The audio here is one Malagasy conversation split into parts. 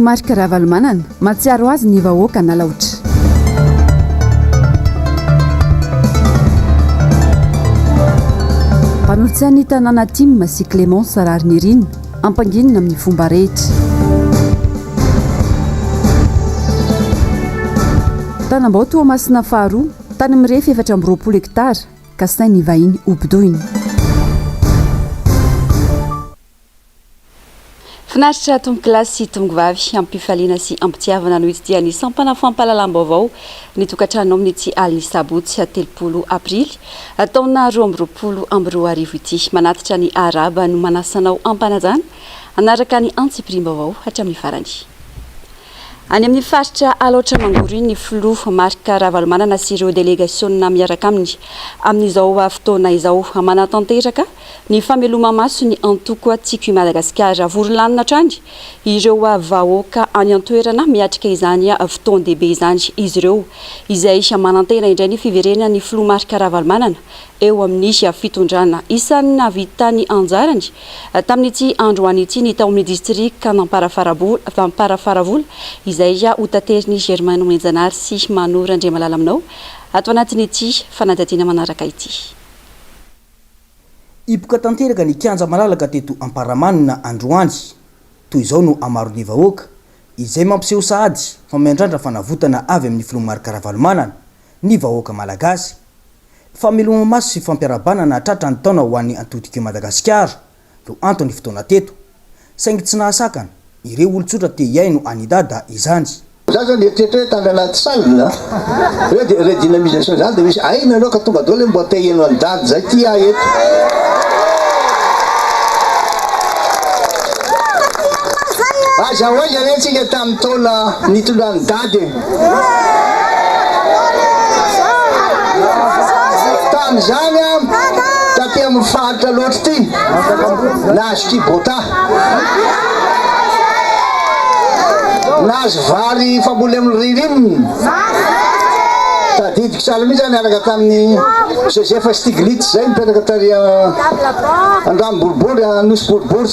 filomarika Ravalomanana matsiaro azy ny vahoaka nalaotra. Mpanolo-tsainy tanàna Timy sy Clémence Rarinirinina ampanginina amin'ny fomba rehetra. Tanambao Toamasina faharoa tany mirefy 420 hektara kasainy vahiny Obidoiny. Finaritra tomboky lasy sy tomboky vavy ampifaliana sy ampitiavana no ity anisan'ny mpanafampahalalam-baovao ny tokantrano amin'ity alina sabotsy 30 aprily taona 2022 ity. Manatitra ny araba no manasanao ampanajana anaraka ny antsipirim-baovao hatramin'ny farany. Any amin'ny faritra aloatra mangoro ny filoha marika Ravalomanana sy ireo délégationna miaraka amin'izao fotoana izao manatanteraka ny fameloma-maso ny antoko tiako i Madagasikara vorolanina trany ireo vahoaka any an-toerana miatrika izany fotoan-dehibe izany izy ireo izay manantena indray ny fiverenana ny filoha marika Ravalomanana eo amin'ny fitondrana isan'ny navita ny anjarany tamin'ity androany ity ny tao amin'ny distrika Namparafaravola izay hotateriny Germain Menjanary sy Manora Andriamalala aminao ato anatin'ity fanadadiana manaraka ity. Ipoka tanteraka ny kianja malalaka teto Amparamanina androany toy izao no amaron'ny vahoaka izay mampiseho sahady famindrandra fanavotana avy amin'ny filoha marika Ravalomanana ny vahoaka malagasy. Fameloma maso sy fampiarabanana tratra ny taona ho an'ny antodika Madagasikara no antony fotoana teto saingy tsy nahasakana ireo olon-tsotra te hiaino anidada izany. Zaza ny eritreritry tany anaty salina hoe de redynamisation zany de misy aina anao ka tonga daholo mbo te hiaino andady zay ty eto. Azahoaiza ane tsika tamin'ny taona nitondrany dady tamin'izany taty amin'ny faritra loatra ty nahazo kibota nahazo vary famboly amin'ny ririnina tadidiky tsara mihitsy zany araka tamin'ny Joseph Stiglitz zay mipetraka tary andrano boribory anosy boribory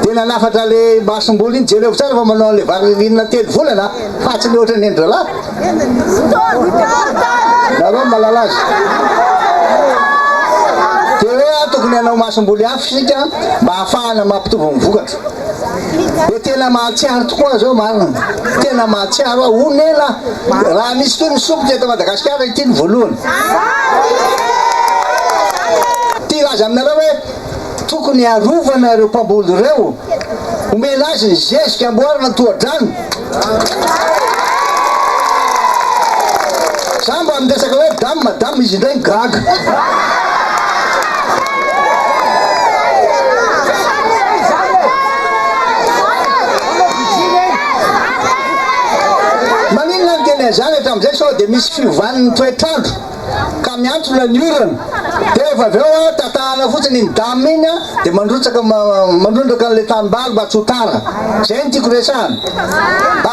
de nanafatra le masom-boly iny jereo tsara fa manao le vary ririnina 3 volana fatsy le ohatrany endralahy nareo malala azy de hoe tokony hanao masom-boly hafa sika mba hahafahana mampitovy mivokatra. De tena mahatsiaro tokoa zao marina tena mahatsiaro onela raha misy toy ny sopotra eto Madagasikara ity ny voalohany ty azy aminareo hoe tokony arovana ireo mpamboly ireo omena azy ny zezika amboarina toadrano za mba mindesaka hoe madame izy indray gaga zany hatram'izay sao de misy fiovan'ny toetrandro ka miantona ny orana de rehefa avy eo tatahana fotsiny ny dame iny de mandrondraka an'le tanimbary mba tsy ho tara zay ny tiako resahana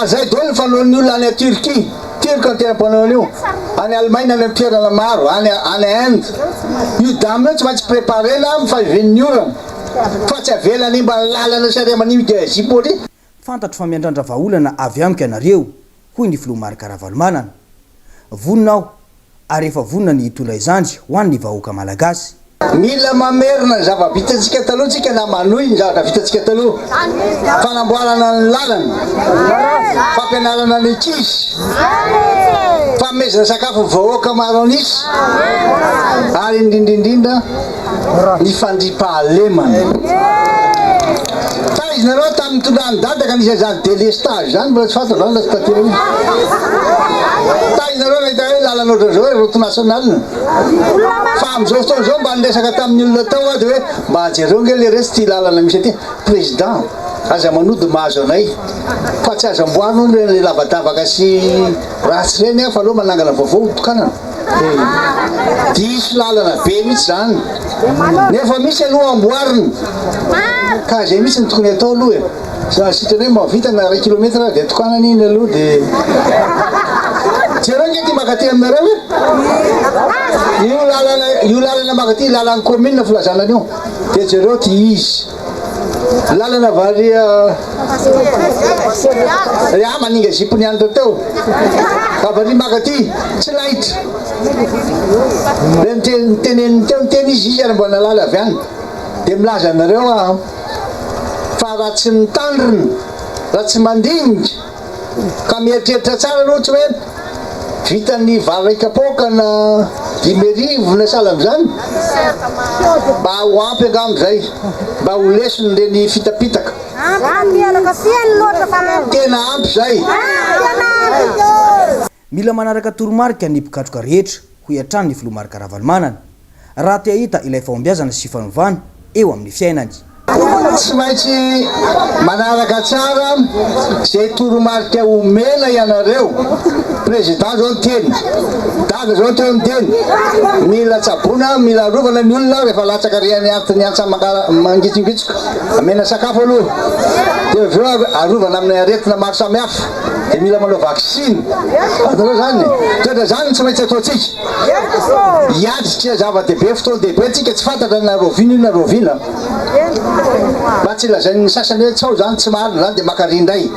zay daholo ny fanaon'ny olona any Turquie turc ny tena mpanao an'io any Allemagne any amin'ny toerana maro any Inde io dame io tsy maintsy préparena fa iven'ny orana fa tsy avelany mba lalana sare manimika Zipoli. Fantatro fa miandrandra vahaolana avy amiko ianareo hoy ny filoha marika Ravalomanana voninao ary efa vonina ny hitondra izany ho an'ny vahoaka malagasy. Mila mamerina ny zava-bitantsika taloha tsika na manohy ny zavatra vitantsika taloha fanamboarana ny lalana fampianarana ny ankizy famezana sakafo vahoaka maro anisy ary indrindrindrindra ny fandripahalemana. Izy nareo tamin'ny tondrany dada ka nisy zany délestage zany mbola tsy fantatra zany lasy tatira iny izy nareo nahita hoe lalana ohatran'izao route nationale fa amin'izao fotoana zao mba niresaka tamin'ny olona tao de hoe mba jereo nge le resy ty lalana misy aty président aza manody mahazo anay fa tsy aza amboarino le lavadavaka sy ratsy reny fa aloha manangana vaovao tokanana diso lalana be mihitsy zany nefa misy aloha amboarina ka zay mihitsy ny tokony atao aloha za sitrany hoe mahavita na 1 kilometre de tokanana iny aloha de jereo nge ty makaty aminareo io lalana makaty lalan'ny commune filazanany io de jereo ty izy lalana vary maninga zipony andro teo ka vary makaty tsy lahitra le miteneny teo miteny izy ary mbo nalala avy any de milaza anareo fa raha tsy mitandrina raha tsy mandinika ka mieritreritra tsara aloha tsy hoe vitany vary raikapoka na 5,000 na sahala am'izany mba ho ampy anga am'izay mba ho lesony reny fitapitaka tena ampy zay. Mila manaraka toromarika ny mpikatroka rehetra ho iantrano ny filomarika Ravalomanana raha te hahita ilay fahombiazana sy fanovana eo amin'ny fiainany. Tsy maintsy manaraka tsara zay toromarika omena ianareo. Président zao teny, daga zao teo miteny, mila tsabona, mila rovana ny olona rehefa latsaka riany antony antsa mangitsingitsoka amena sakafo aloha de aveo arovana amin'ny aretina maro samihafa de mila manao vaksiny atareo zany toetra zany tsy maintsy ataotsika hiaditra zava-dehibe fotoan-dehibe tsika tsy fantatra na rovina io na rovina mba tsy lazain'ny sasany hoe tsao zany tsy marina zany de makarindray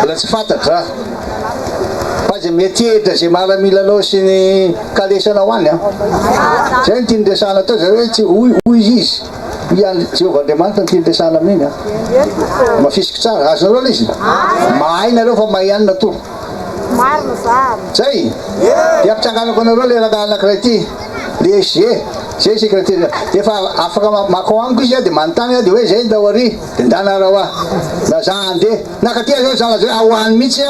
la tsy fantatra fa zay mety hevitra zay maramilanao sy ny kalesanao any zay ny tiandresana tao zay hoe tsy hoy izy iany Jehovah-Andriamanitra ny tiandresana amin'iny mafisiky tsara azonareo le izy mahay nareo fa mahay ihany nato zay de ampitsanganako anareo le raha anankiray ty le SG zay secrétaire de efa afaka mako amiko izy de manontany de hoe zay ndahoary de ndanarao na za andeha nakatia zao zana zay ahoany mihitsy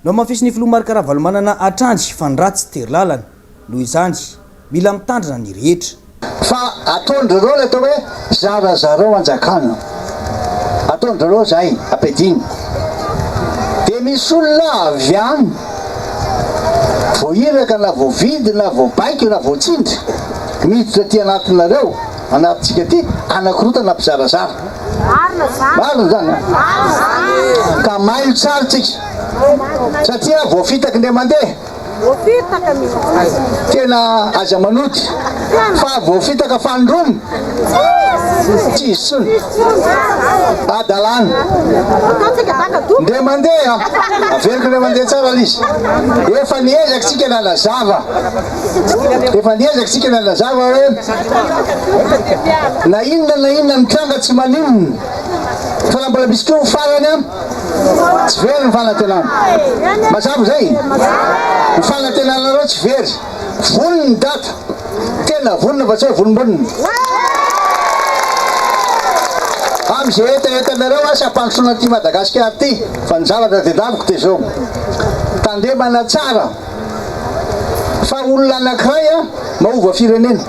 no mafisy ny filomarika Ravalomanana atrandy fa ny ratsy tery lalana noho izany mila mitandrina ny rehetra fa ataondrareo le atao hoe zarazarao anjakana ataondrareo zay apediny de misy olona avy any voiraka na voavidy na voabaiky na voatsindry miditra ty anatinareo anatintsika ty anakiroa nampizarazara marina zany ka mailo tsara tsika satria voafitaky ndre mandeha tena aza manoty fa voafitaka fandromy tsy izy tsony adalana ndre mandeha averiko ndre mandeha tsara lizy efa niezaka tsika nalazava efa niezaka tsika nalazava hoe na inona mitranga tsy maninona fa na mbola misy ko farany a tsy very ny fanantenana mazava zay ny fanantenanareo tsy very voniny data tena vonina fa tsy hoe vonimbonina am'izay etaetanareo a sy ampandrosoana ty Madagasikara ty fa ny zavatra de daviko te zao tandremana tsara fa olona anankiray a maova firenena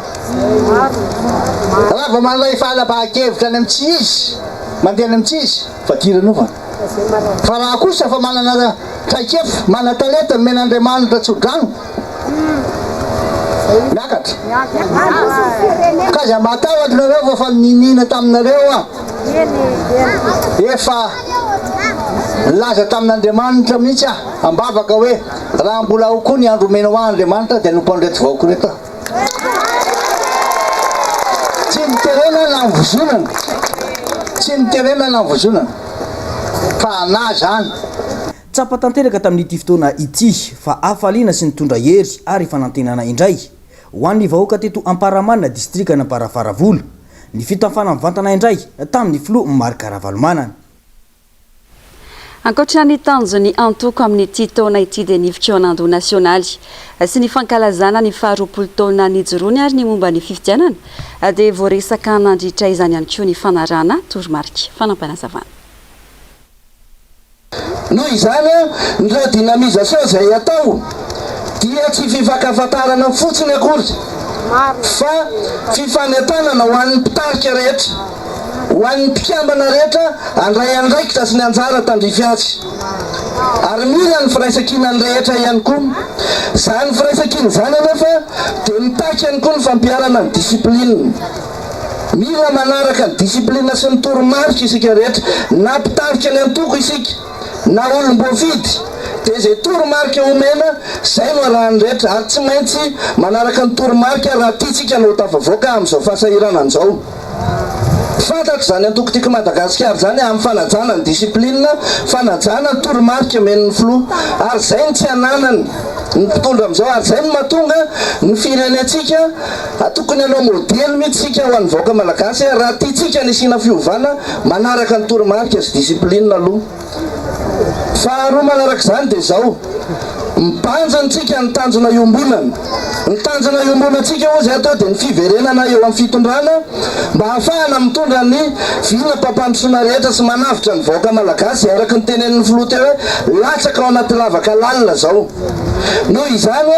raha va manray fahalabahakevitra any amitsy izy mandeha any amitsy izy fa diranova fa raha kosa fa manana traikefa mana talenta men'Andriamanitra tsodrano miakatra ka za matahotra nareo fa ninina taminareo a efa laza tamin'Andriamanitra mihitsy ambavaka hoe raha mbola ao koa ny andro menao Andriamanitra de nompandrety vaoko reto tsy miterena na mivozonana tsy miterena na mivozonana fa ana zany tsapa tanteraka tamin'ity fotoana ity fa afaliana sy nitondra hery ary fanantenana indray ho an'ny vahoaka teto Amparamanina distrika na Amparavaravola ny fitafana mivantana indray tamin'ny filomarika Ravalomanana. Ankoatra ny tanjony antoko amin'ity taona ity dia nivotron'andro nasionaly sy ny fankalazana ny faharoapolo taona nijoroany ary ny momba ny fifidianana dia voaresaka nandritra izany ihany koa ny fanarana toromarika fanampanazavana. Noho izany ny raha dinamisation zay atao dia tsy fifakafatarana fotsiny akory fa fifanentanana ho an'ny mpitarika rehetra ho an'ny mpikambana rehetra andray andraikitra sy ny anjara tandrify azy ary mila ny firaisankina ny rehetra ihany koa zany firaisankina zany anefa dia mitaky ihany koa ny fampiarana ny disiplinina mila manaraka ny disiplinina sy ny toromarika isika rehetra na mpitarika ny antoko isika na olom-boafidy dia zay toromarika omena zay no arahany rehetra ary tsy maintsy manaraka ny toromarika raha tiatsika no tafavoaka amin'izao fasahirana an'izao fantatro zany antokotiko Madagasikara zany amin'ny fanajana ny discipline, fanajana ny toromarika men'ny filoha, ary zay ny tsy ananany ny mpitondra am'izao, ary zay ny mahatonga ny firenentsika tokony hanao modely mihitsy tsika ho an'ny vahoaka malagasy raha tiatsika ny isina fiovana manaraka ny toromarika sy discipline aloha. Faharoa manaraka zany dia zao, mipanjantsika ny tanjona iombonana. Ny tanjona iombonantsika ozy atao dia ny fiverenana eo amin'ny fitondrana mba hahafahana mitondra ny vina mpampandrosoana rehetra sy manavitra ny vahoaka malagasy araka ny tenenin'ny filoha teo hoe latsaka ao anaty lavaka lalina zao. Noho izany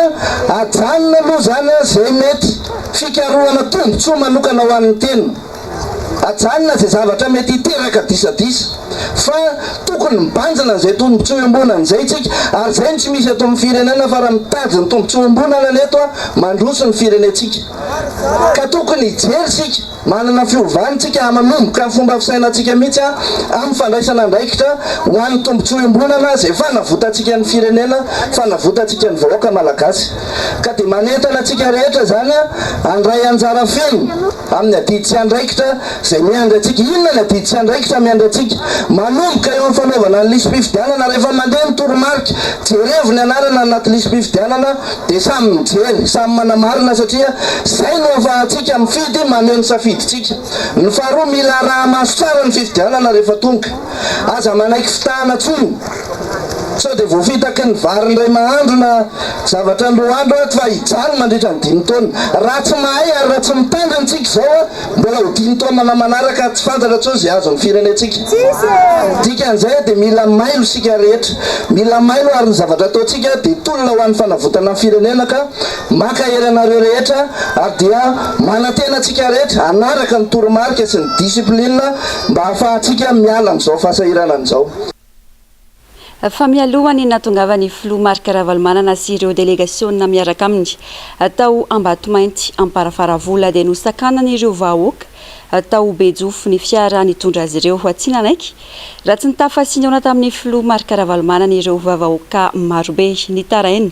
ajanona aloha zany zay mety fikarohana tombotsoa manokana ho an'ny tena, ajanona zay zavatra mety hiteraka disadisa, fa tokony mibanjana zay tombotsoa iombonana zay tsika, ary zay ny tsy misy ato amin'ny firenena fa raha mitady ny tombotsoa iombonana neto mandroso ny firenetsika, ka tokony hijery sika manana fiovantsika manomboka ny fomba fisainantsika mihitsy amin'ny fandraisana andraikitra ho an'ny tombotsoa iombonana zay fanavotantsika ny firenena, fanavotantsika ny vahoaka malagasy. Ka dia manentana atsika rehetra zany andray anjara feno amin'ny adidy tsy andraikitra zay miandry atsika. Inona ny adidy tsy andraikitra miandry atsika? Manomboka eo amin'ny fanaovana ny lisam-pifidianana. Rehefa mandeha ny toromarika, jerevo ny anarana anaty lisam-pifidianana dia samy mijery, samy manamarina, satria zay no ahafahantsika mifidy maneho ny safiditsika. Ny faharoa, mila raha maso tsara ny fifidianana rehefa tonga, aza manaiky fitahana tsony, sao dia voafitaky ny vary indray mahandro na zavatra androandro fa hijano mandritra ny 5 taona. Raha tsy mahay ary raha tsy mitandrina antsika zao mbola ho 5 taona manaraka tsy fantatra tsao zay azo ny firenentsika. Dikan'izay dia mila mailo sika rehetra, mila mailo ary ny zavatra ataontsika dia tolona ho an'ny fanavotana ny firenena, ka maka hery anareo rehetra ary dia manantena atsika rehetra anaraka ny toromarika sy ny discipline mba hahafahantsika miala amin'izao fasahirana an'izao. Fa mialohany natongavan'ny filoha Marc Ravalomanana sy ireo délégationna miaraka aminy tao Ambatomainty amparafaravola dia nosakanana ireo vahoaka tao Bejofo ny fiara nitondra azy ireo atsinanaiky. Raha tsy nitafasiniona tamin'ny filoha Marc Ravalomanana ireo vahoaka marobe nitaraina,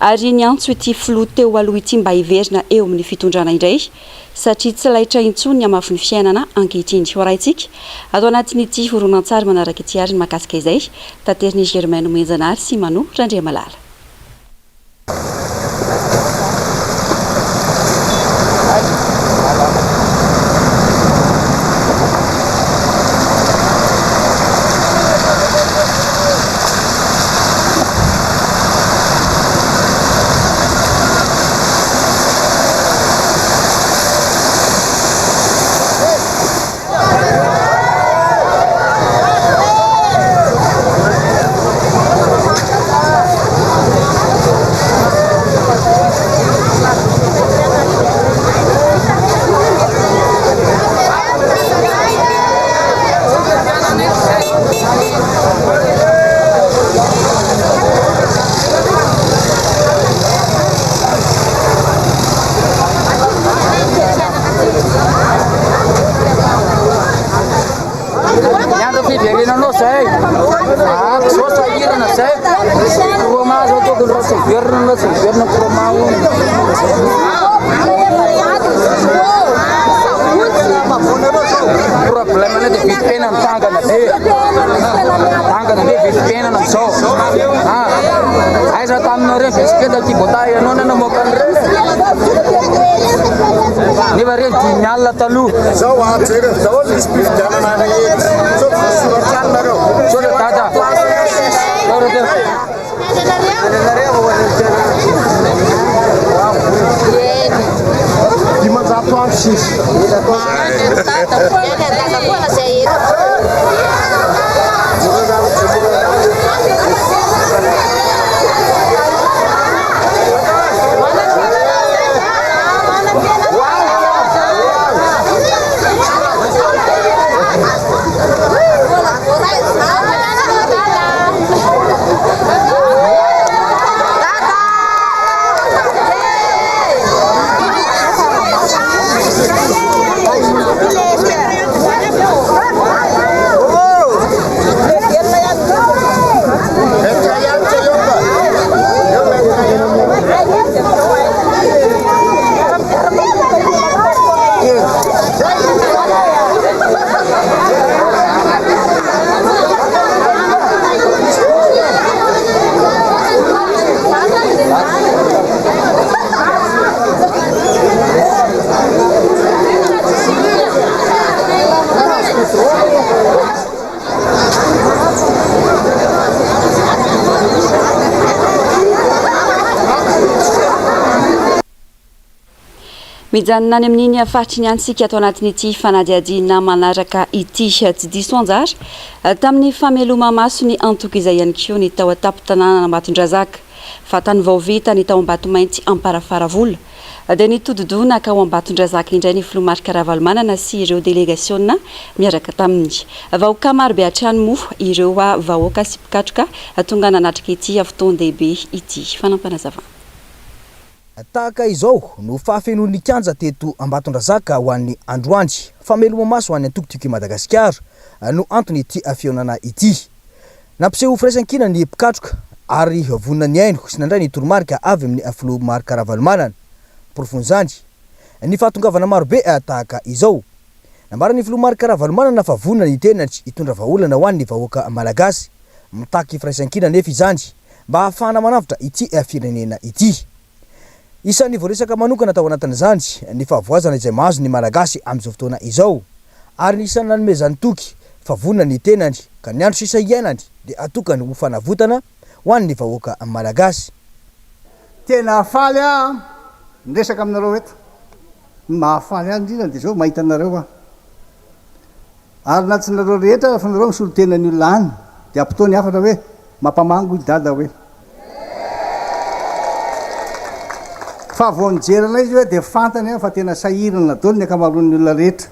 ary niantso ity filoha teo aloha ity mba hiverina eo amin'ny fitondrana indray, satria tsy laitra intsony hamafy ny fiainana ankehitriny. Horaintsika ato anatin'ity horonan-tsary manaraka ity ary mahakasika izay tateriny Germaine Menjanary sy Mano Randriamalala. Problemanya di pena tangga na di pena na so. Ay sa tamnore fiske da ki botay no na mo kan re. Ni bare jinyal la talu. So wa chere so speed jana na na so suran baro. So tata. Ore de. Gimana apa sih? mijanona any amin'iny afaritry ny antsika atao anatin'ity fanadiadiana manaraka ity tsy diso anjara tamin'ny fameloma maso ny antoky izay ihany koa ny tao atapy-tanàna Ambatondrazaka fa tany vao vita ny tao Ambatomainty Amparafaravola dia nitodidona ka ao Ambatondrazaka indray ny filomarika Ravalomanana sy ireo délégationna miaraka taminy vahoaka maro be hatrany moa ireo vahoaka sy mpikatroka tonga nanatrika ity fotoan-dehibe ity fanampanazavana. Tahaka izao no fahafenon'ny kianja teto Ambatondrazaka ho an'ny androany fameloma maso ho an'ny antokotiko Madagasikara no antony ity afionana ity. Nampiseho firaisan-kina ny mpikatroka ary vonina ny aino sy nandray ny toromarika avy amin'ny filomarika Ravalomanana Porofonzany. Ny fahatongavana maro be tahaka izao. Nambarany filomarika Ravalomanana fa vonina ny tenatry hitondra vahaolana ho an'ny vahoaka malagasy mitaky firaisan-kina nefa izany mba ahafahana manavitra ity firenena ity. Isan'ny voaresaka manokana tao anatin'izany ny fahavoazana izay mahazo ny malagasy amin'izao fotoana izao ary isan'ny nanomezany toky fa vonina ny tenany ka ny andro sisa iainany dia atokany ho fanavotana ho an'ny vahoaka malagasy. Tena faly resaka aminareo eto mahafaly ahy indrindra dia zao mahita anareo ary natsinareo rehetra fa nareo misolo tenany olona any dia ampitoany hafatra hoe mampamango i dada hoe fa vao nijerana izy hoe dia fantany fa tena sahirana daholo ny ankamaroan'ny olona rehetra.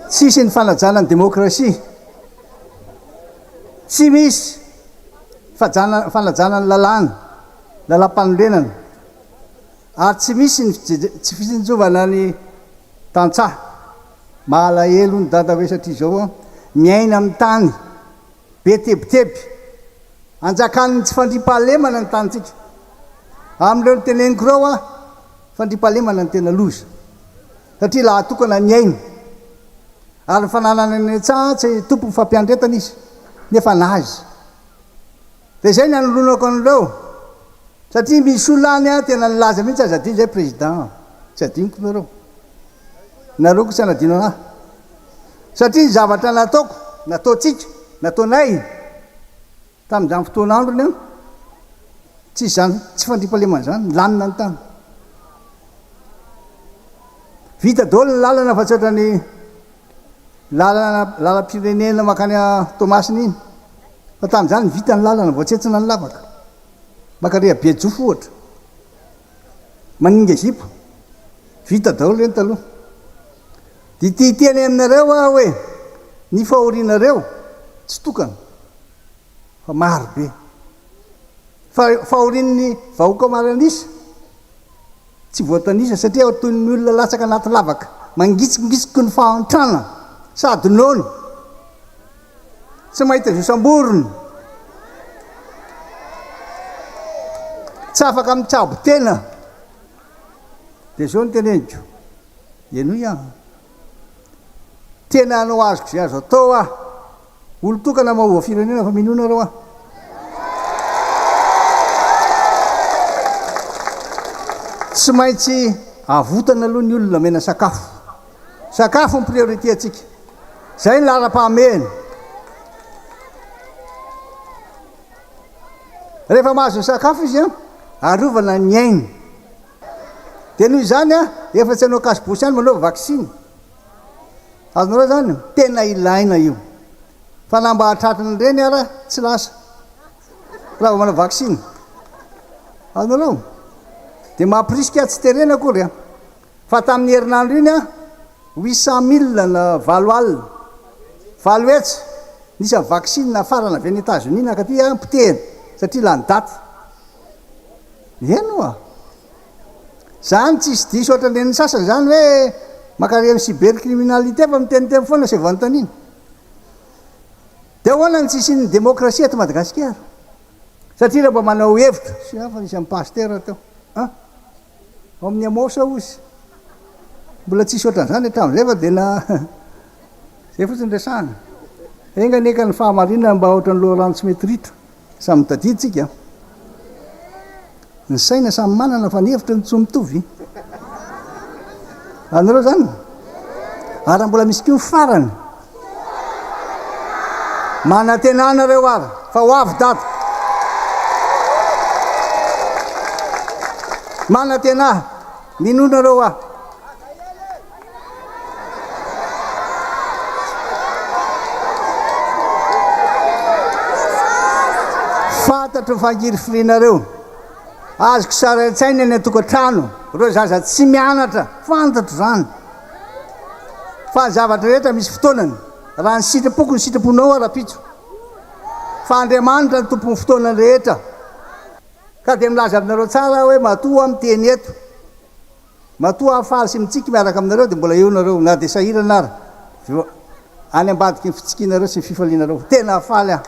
Tsisy ny fanajana ny demokrasia, tsy misy fanajana ny lalam-panorenana ary tsy misy tsy fisinjovana ny tantsaha. Malahelo ny dada hoe satria zao miaina amin'ny tany be tebiteby anjakany tsy fandrimpahalemana ny tanytsika amin'ireo nyteneniko reo fandrimpahalemana ny tena loza satria laha tokana ny aina ary fananana ny tsatsy tompo fampiandretana izy nefa nazy dia zay ny anolonako an'ireo satria misy olona any tena nilaza mihitsy azy adino zay président tsy adiniko nareo ko tsy anadino anahy satria ny zavatra nataoko nataontsika nataonay tamin'izany fotoana androny tsy zany tsy fandrimpahalemana zany lanina ny tany vita daholo ny lalana fa tsy ohatra ny lalam-pirenena makany Tomasina iny fa tamin'izany vita ny lalana vao tsetsina ny lavaka makaria be jofo ohatra maninga ezipo vita daholo reny taloha dia titeny aminareo hoe ny fahorianareo tsy tokana fa maro be fahorian'ny vahoaka maranisa tsy voatanisa satria toy ny olona latsaka anaty lavaka mangitsikingitsiky ny fahantrana sady nono tsy mahita zosamborony tsy afaka mitsabo tena dia zao ny teneniko eno tena anao azoko zay azo atao olo tokana mahova firenena fa minona reo tsy maintsy avotana aloha ny olona mena sakafo ny priorité atsika zay ny lara-pahamehana rehefa mahazo ny sakafo izy arovana ny aina dia noho izany efa tsy anao kasibosy any manao vaksiny azonareo zany tena ilaina io fa namba hatratrany reny ara tsy lasa raha manao vaksiny azonareo dia mampirisika tsy terena akory fa tamin'ny herinandro iny 800 000 na valo hetsy nisy vaksine farana avy any États-Unis nakaty mpitehana satria lany daty eno zany tsisy diso ohatra ny sasany zany hoe makare amin'ny cybercriminalité fa miteniteny foana sy vantaniny dia ahoana ny tsisy ny démocratie ato Madagasikara satria raha mba manao hevitra sy fa nisy amin'ny pasteur teo ao amin'ny amosa ozy mbola tsisy ohatran'izany hatramin'izay fa dia zay fotsiny resahana enganeka ny fahamarinana mba ohatra ny loharano tsy mety ritra samy mitadiditsika ny saina samy manana fa ny hevitra ny tsy mitovy anareo zany ary mbola misy kio farany manantenanareo ary fa ho avy data mana tena minonareo a fantatro fangiry firinareo azoko saratsaina any atokantrano reo zaza tsy mianatra fantatro zany fa zavatra rehetra misy fotoanany raha ny sitrapoko ny sitraponao arapitso fa Andriamanitra ny tompony fotoanany rehetra ka dia milaza aminareo tsara hoe matoa amin'ny teny eto matoa afaly sy mitsika miaraka aminareo dia mbola eo nareo na dia sahirana ary any ambadiky ny fitsikinareo sy ny fifalianareo tena afaly ah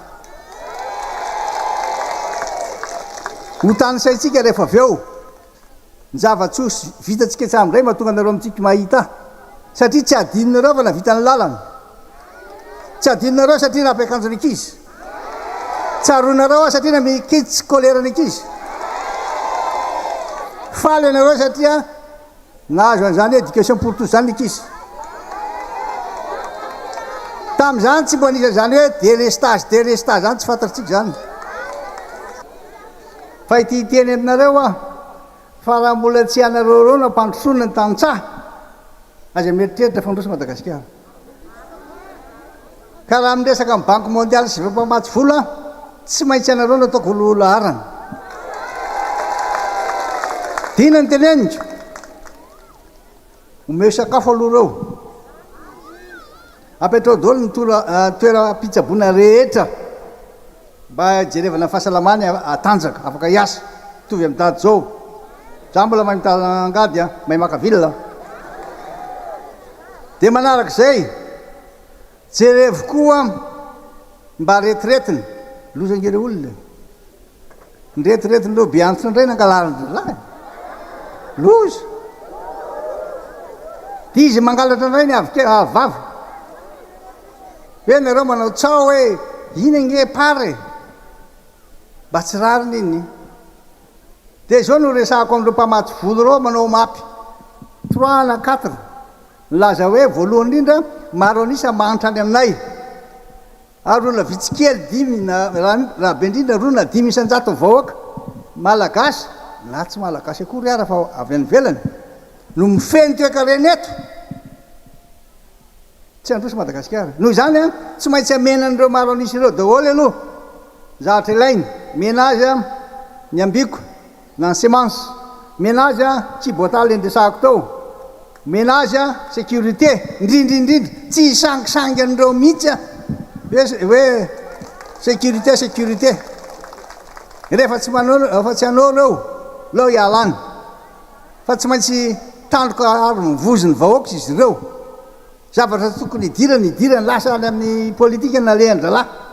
ho tany saitsika rehefa avy eo ny zava-tsosy vitatsika etsambray mahatonga anareo amintsika mahita satria tsy adinonareo fa navita ny lalana tsy adinonareo satria nampiakanjony ankizy tsaroanareo a satria namikitsy kolerany ankizy faly anareo satria nahazo an'izany hoe éducation pour tous zany ankizy tamin'izany tsy mbo anisany zany hoe délestage zany tsy fantatritsika zany fa ity teny aminareo a fa raha mbola tsy anareo reo nampandrosona ny tantsaha aza mieritreritra fandroso Madagasikara ka raha miresaka amin'ny banque mondiale sy fampamatsy vola tsy maintsy anareo nataoko ololarana dina ny teneniko omeo sakafo aloha reo apetrao daholo ny toera-pitsaboana rehetra mba jerevana fahasalamany atanjaka afaka hiasa tovy amin'ny dady zao za mbola mahay mitangady a mahay makavilla dia manaraka izay jerevo koa mba retiretiny lozangire olona ny retiretiny leo be antitra indray nangalarany lahy loza dia izy mangalatra indray ny avavy hoe nareo manao tsao hoe ina nge pare mba tsy rariny iny dia zao no resahako amin'ireo mpamatsy volo reo manao mapy 3 na 4 laza hoe voalohany indrindra maro anisa mahantra any aminay ary olona vitsikely 10 raha be indrindra 2 na 5 isan-jato vahoaka malagasy na tsy malagasy akory ara fa avy any velany no mifeny toekareny eto tsy androso Madagasikara noho izany a tsy maintsy amenan'ireo maro anisy ireo daholo aloha zavatra ilainy ménage a ny ambiko na ny semence ménage a tsy boataly andresahako tao ménage a sécurité indrindrindrindra tsy hisangisangy an'ireo mihitsy a hoe sécurité rehefa tsy manao fa tsy hanao reo leo hialany fa tsy maintsy tandroka ary mivoziny vahoaka izy ireo zavatra tokony idirany lasa any amin'ny politika nalehan-dralahy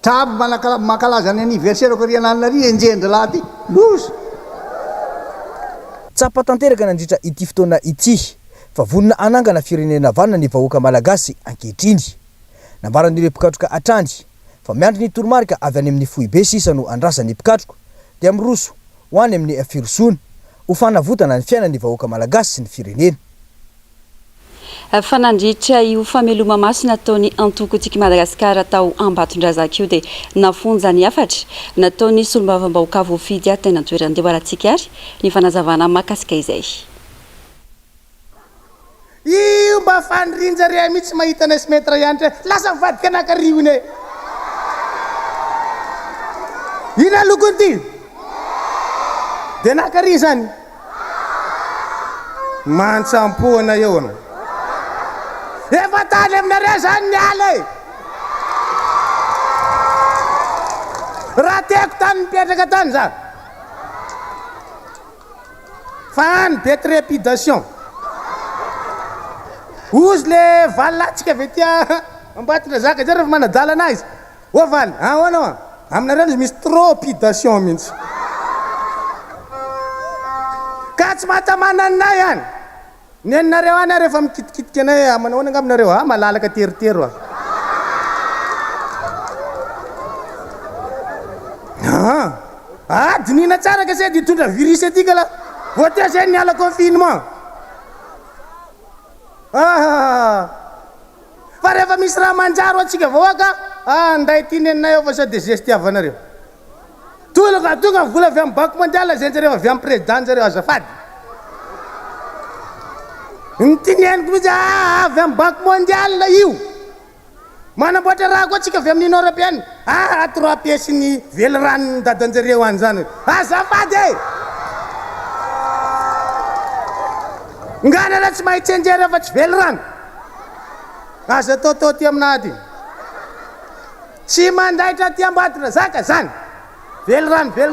trabo mankalaza ny anniversaire ko riananary enjehan-dralahy ty loza tsapa tanteraka nandritra ity fotoana ity fa vonona anangana firenena vanina ny vahoaka malagasy ankehitriny nambaran'ireo mpikatroka atrandry fa miandry ny toromarika avy any amin'ny foibe sisa no andrasany mpikatroko dia miroso ho any amin'ny firosony ho fanavotana ny fiainan'ny vahoaka malagasy sy ny firenena fanandritra io fameloma maso nataony antokotsika Madagasikara tao Ambatondrazaka io dia nafonja ny afatra nataony solombavambahoaka voafidy tena toeran'andeo aratsika ary ny fanazavana mahakasika izay io mba fanindrinjare mihitsy mahita na sy metra ianitra lasa mivadika anakarione ina lokony ty dia nakary zany mantsampoana eo efa tany aminareo zany niala e raha tiako tany mipetraka tany za fa any be trépidation ozy le valinatsika avy tia Ambatondrazaka zay rehefa manadala anazy o valy ahoana aminareo izy misy trépidation mihitsy ka tsy mahatamana anay any ny anareo any rehefa mikitikitika anay manao ahoana ngaminareo malalaka teritero dinina tsara ka sady hitondra virus atika la voatea zay niala confinement fa rehefa misy raha manjaro atsika vahoaka nday ty nenay eo fa sady zesty avanareo tonga vola avy amin'ny banque mondiale zay zareo avy amin'ny président zareo azafady ny tineniko mihitsy avy amin'ny banque mondiale io manamboatra raha koa tsika avy amin'ny union européenne 3 pièces ny velo ranony dadanjareo any zany azafady ngana raha tsy mahay tsenjery fa tsy velo rano aza atao ty aminaty tsy mandaitra ty ambatona zaka zany velo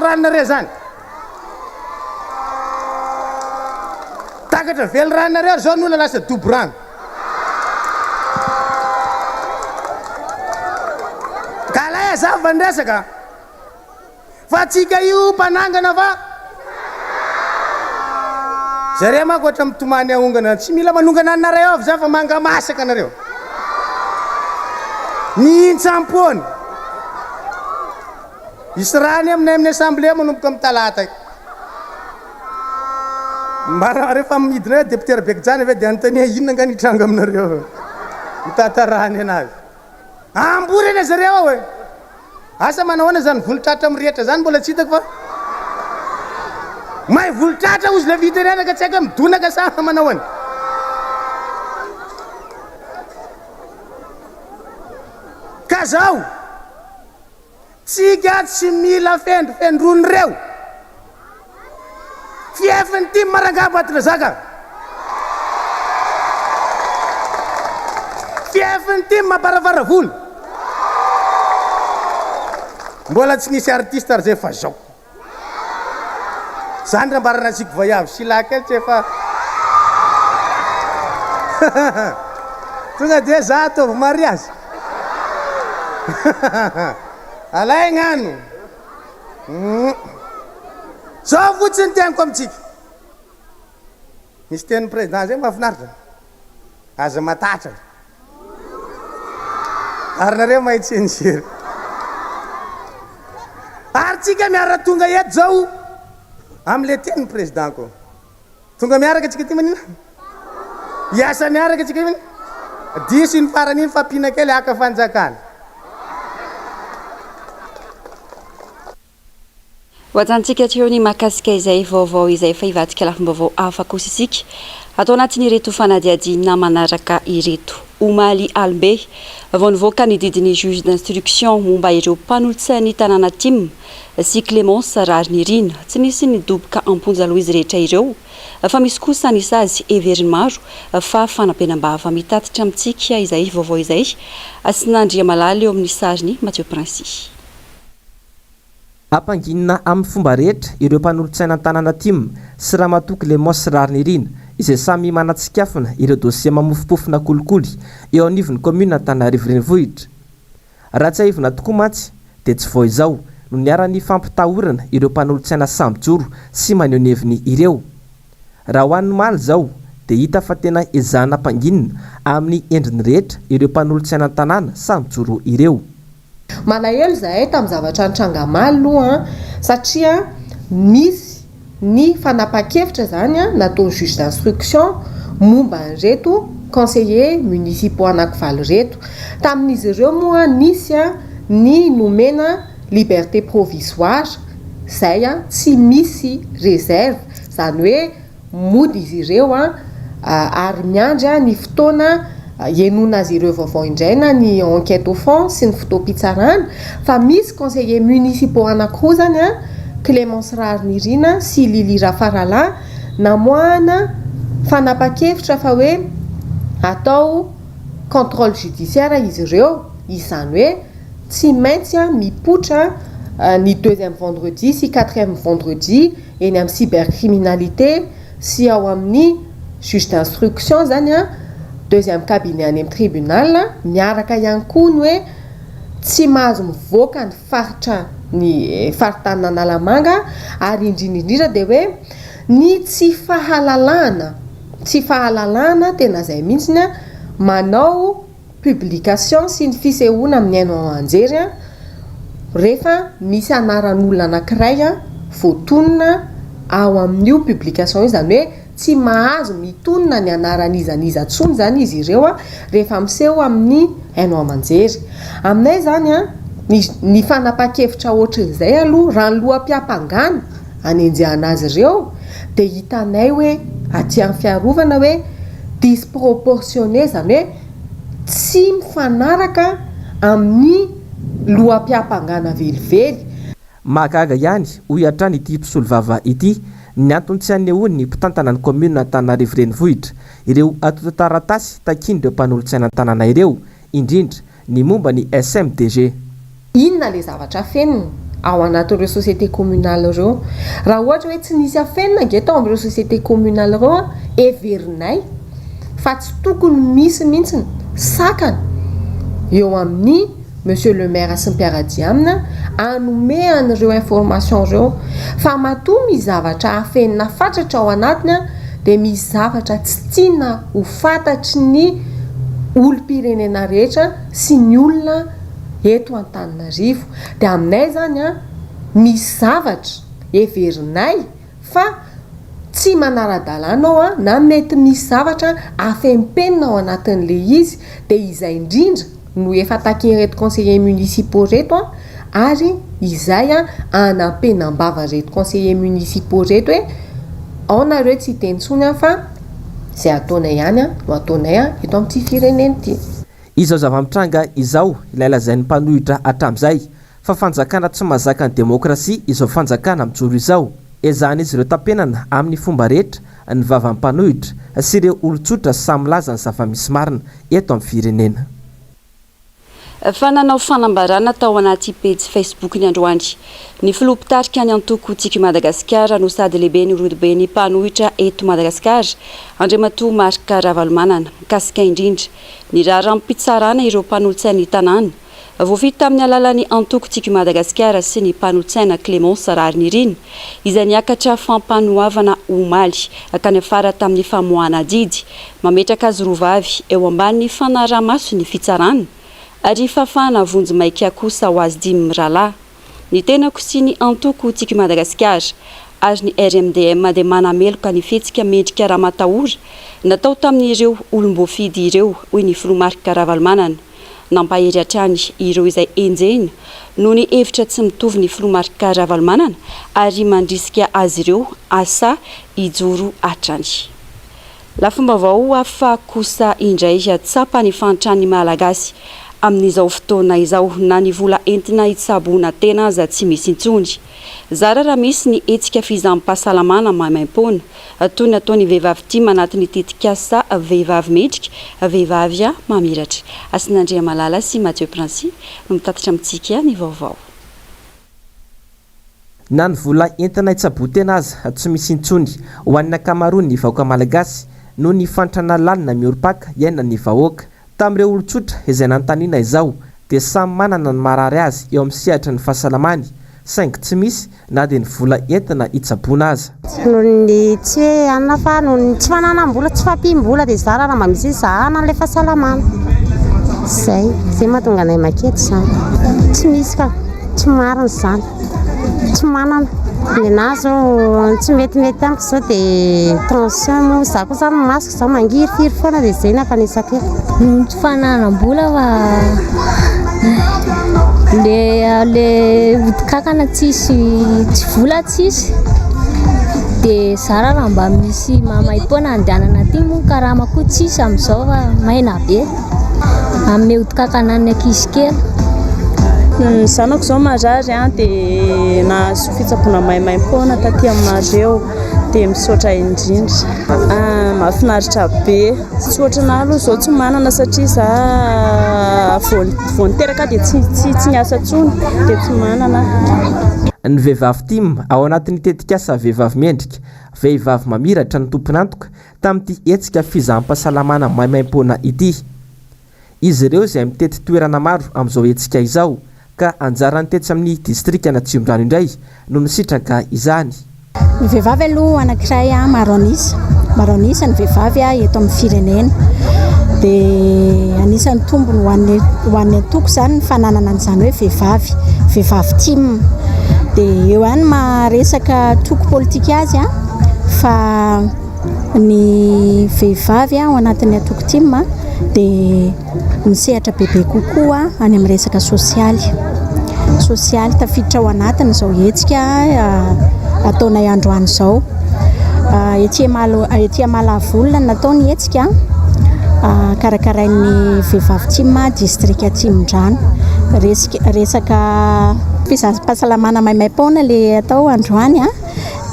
ranonareo zany takatra velo ranonareo zao n'olona lasa dobo rano ka lay za vandresaka fa tsika io mpanangana fa zareo manko ohatra mitomany ahongana tsy mila manongana anareo avy za fa mangamasaka anareo mihintsampony isy rany aminay amin'ny assemblée manomboka amin'ny talata mbara rehefa midina hoe député Bekijany ave dia anontania inona nga nitranga aminareo mitantarany anazy ambory eny zareo ao e asa manahoana zany volotratra mirehetra zany mbola tsy hitako fa mahay volotratra ozy le vitenenaka tsy haiko hoe midonaka sa manahoana ka zao tsika tsy mila fendrony reo fiefiny ty marangabatona zaka fiefiny ty mamparavara volo mbola tsy nisy artiste ary zay fa zao zany raha mbarana tsika voyavy silaka tsy efa tonga de za ataovy mariazy alay gnano zao fotsiny teniko amitsika misy tenin'ny président zay mahafinaritra aza matatra ary nareo mahitsenjery ary tsika miara tonga eto zao am'le tenin'ny président ko tonga miaraka atsika ty manina iasa miaraka atsika iny diso iny farany iny fampina kely aka fanjakana hoajantsika atreo ny mahakasika izay vaovao izay fa hivadika lafim-baovao hafa kosa isika atao anatin'ireto fanadiadina manaraka ireto Omaly Albe vao nivoaka ny didiny juge d'instruction momba ireo mpanolotsain'ny tanàna Tim sy Clémence Rarinirina tsy nisy nidoboka amponja Louise rehetra ireo fa misy kosa nisazy everiny maro fa fanampenam-bava mitatitra amintsika izay vaovao izay asinandria malala eo amin'ny sariny Mathieu Princy. Ampanginina amin'ny fomba rehetra ireo mpanolotsaina tanàna Tim sy ramatoa Clémence Rarinirina izay samy manatsikafina ireo dosie mamofopofina kolikoly eo anivon'ny commune Antananarivo renivohitra. Raha tsy aivina tokoa mantsy dia tsy vao izao no niara-ny fampitahorana ireo mpanolotsaina sambijoro sy maneoneviny ireo. Raha ho an'ny maly zao dia hita fa tena ezahana ampanginina amin'ny endriny rehetra ireo mpanolotsaina tanàna sambijoro ireo. Malahelo zahay tamin'ny zavatra nitranga maly aloha satria misy ny fanapa-kevitra zany nataon'ny juge d'instruction momba an'ireto conseiller municipaux anankivaly reto. Tamin'izy ireo moa nisy ny nomena liberté provisoire zay tsy misy réserve zany hoe mody izy ireo ary miandry ny fotoana ienona azy ireo vaovao indray na ny enquête au fond sy ny fotoam-pitsarana fa misy conseiller municipaux anankiroa zany Clémence Rarinirina sy Lili Rafarala namoahana fanapa-kevitra fa hoe atao contrôle judiciaire izy ireo izany hoe tsy maintsy mipotra ny 2e vendredi sy 4e vendredi eny amin'ny cybercriminalité sy ao amin'ny juge d'instruction zany 2e cabinet any amin'ny tribunal miaraka ihany koa ny hoe tsy mahazo mivoaka ny faritra ny faritan'Analamanga ary indrindra dia hoe ny tsy fahalalana tena zay mihitsy manao publication sy ny fisehoana amin'ny haino anjery rehefa misy anaran'olona anankiray voatonona ao amin'io publication io zany hoe tsy mahazo mitonona ny anaran'izaniza tsony zany izy ireo rehefa miseho amin'ny haino amanjery. Aminay zany ny fanapa-kevitra ohatran'izay aloha raha ny loham-piampangana anenjehana azy ireo dia hitanay hoe aty amin'ny fiarovana hoe disproportionné, zany hoe tsy mifanaraka amin'ny loham-piampangana velively. Mahagaga ihany hoy hatrany ity mpisolo vava ity ny antony tsy anehoany ny mpitantana ny commune Antananarivo renivohitra ireo atota taratasy takiny ireo mpanolontsaina tanàna ireo, indrindra ny momba ny SMDG. Inona le zavatra afenina ao anatin'ireo société communale ireo? Raha ohatra hoe tsy nisy afenina ange tao amin'ireo société communale ireo everinay fa tsy tokony misy mihitsy sakana eo amin'ny monsieur le maire sy ny mpiaradia amina anome an'ireo information ireo fa matoa misy zavatra afenina fatratra ao anatiny dia misy zavatra tsy tiana ho fantatry ny olom-pirenena rehetra sy ny olona eto Antananarivo. Dia aminay zany misy zavatra everinay fa tsy manara-dalàna ao na mety misy zavatra afempenina ao anatin'le izy dia izay indrindra no efa takin'ireto conseillers municipaux reto ary izay anampenam-bava reto conseillers municipaux reto hoe ao nareo tsy tentsony fa izay ataonay ihany no ataonay eto amin'ity firenena ity. Izao zava-mitranga izao ilay lazain'ny mpanohitra hatramin'izay fa fanjakana tsy mahazaka ny demokrasia izao fanjakana mijoro izao. Ezahana izy ireo tampenana amin'ny fomba rehetra ny vavan'ny mpanohitra sy ireo olon-tsotra samy laza ny zava-misy marina eto amin'ny firenena. Fa nanao fanambarana tao anaty page Facebook ny androany. Ny filoha-pitarika ny antoko tiky Madagasikara no sady lehibe ny rodobe ny mpanohitra eto Madagasikara, Andriamatoa Marc Ravalomanana, mikasika indrindra ny raharam-pitsarana ireo mpanolontsaina tanàna. Voafita tamin'ny alalan'ny antoko tiky Madagasikara sy ny mpanolontsaina Clémence Rarinirina, izay niakatra fampanoavana omaly akany afara tamin'ny famoahana didy, mametraka azy rovavy eo ambanin'ny fanaramaso ny fitsarana. Ary fafana vonjy maika kosa ho azy dimy mirala. Ny tenako sy ny antoko tiky Madagasikara ary ny RMDM dia manameloka ny fihetsika mendrika raha matahora natao tamin'ireo olom-boafidy ireo hoy ny filoha Marc Ravalomanana. Nampahery hatrany ireo izay enjehina no ny hevitra tsy mitovy ny filoha Marc Ravalomanana ary mandrisika azy ireo asa hijoro hatrany. Lafomba vao hafa kosa indray tsapa ny fantrany malagasy amin'izao fotoana izao na ny vola entina hitsaboana tena aza tsy misy intsony. Zara raha misy ny etsika fizampahasalamana maimaim-poana toy ny ataon'ny vehivavy tia manatiny tetikasa vehivavy mendrika, vehivavy mamiratra. Asin'Andria Malala sy Mathieu Princy no mitatitra amintsika ny vaovao. Na ny vola entina hitsaboana aza tsy misy intsony ho an'ny ankamaroany ny vahoaka malagasy no ny fantrana lalina mihorom-paka iaina ny vahoaka. Tamin'ireo olon-tsotra izay nanontaniana izao dia samy manana ny marary azy eo amin'ny sehatra ny fahasalamany, saingy tsy misy na dia ny vola entina hitsaboana aza. Noho ny tsy hoe anona fa noho ny tsy fananam-bola, tsy fampim-bola dia zara raha mba misy zahana an'ilay fahasalamana. Zay mahatonga anay makety izany. Tsy misy ka, tsy marina izany, tsy manana. Ny anahy zao tsy metimety amiko izao dia tension moa za koa zany masoko izao mangirifiry foana dia izay nafanesako eto. Tsy fananam-bola fa le odikakana tsisy vola tsisy dia zara raha mba misy mamaim-poana andehanana aty moa karama koa tsisy amin'izao fa maina be amin'ny odikakana ny ankizy kely. Ny zanako izao marary dia nahazo fitsaboana maimaim-poana taty aminareo dia misaotra indrindra. Mahafinaritra be. Tsy ohatrana aloha izao tsy manana satria za vao niteraka dia tsy niasa intsony dia tsy manana. Ny vehivavy tia ao anatin'ny tetikasa vehivavy mendrika, vehivavy mamiratra ny tompon'antoka tamin'ity hetsika fizahampahasalamana maimaim-poana ity. Izy ireo izay mitety toerana maro amin'izao hetsika izao ka anjarany tetsy amin'ny distrika na Tsimbrano indray no nisitraka izany. Ny vehivavy aloha anankiray maronisa ny vehivavy eto amin'ny firenena dia anisan'ny tombony ho an'ny antoko izany ny fananana an'izany hoe vehivavy tia. Dia eo ihany maresaka toko politika azy fa ny vehivavy ao anatin'ny atoko tia dia misehatra bebe kokoa any amin'ny resaka sosialy. sosialy tafiditra ao anatiny izao hetsika ataonay androany izao. Etỳ Malavolona nataony hetsika karakarain'ny vehivavy Tsimma distrika Tsimdrano. Resaka fisapasalamana maimaimpona le atao androany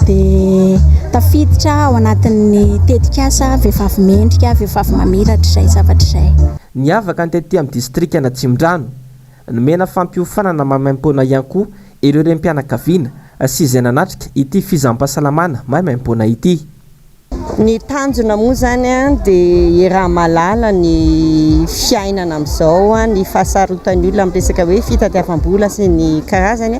dia tafiditra ao anatin'ny tetikasa vehivavy mendrika, vehivavy mamiratra izay zavatra izay. Niavaka ny tetỳ amin'ny distrikana Tsimdrano, nomena fampiofanana maimaimpona ihany koa ireo rem-pianakaviana sy izay nanatrika ity fizampasalamana maimaimpona ity. Ny tanjona moa zany dia raha malala ny fiainana amin'izao ny fahasarotan'ny olona amin'ny resaka hoe fitadiavam-bola sy ny karazany